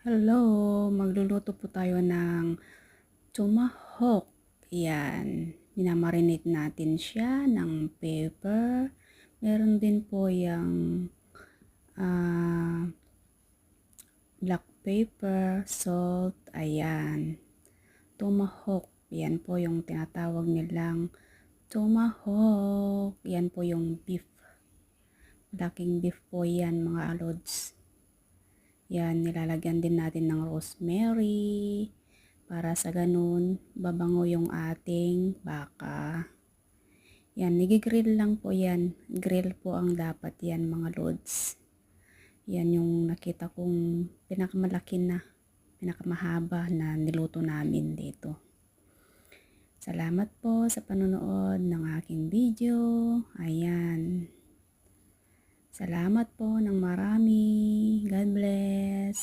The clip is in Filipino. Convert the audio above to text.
Hello, magluluto po tayo ng tomahawk. Yan, minamarinate natin siya ng pepper. Meron din po yung ah, black pepper, salt, ayan. Tomahawk, yan po yung tinatawag nilang tomahawk. Yan po yung beef. Malaking beef po yan mga alods. Yan, nilalagyan din natin ng rosemary para sa ganun babango yung ating baka. Yan, nigigrill lang po yan. Grill po ang dapat yan mga lods. Yan yung nakita kong pinakamalaki na, pinakamahaba na niluto namin dito. Salamat po sa panonood ng aking video. Ayan. Salamat po ng marami. God bless.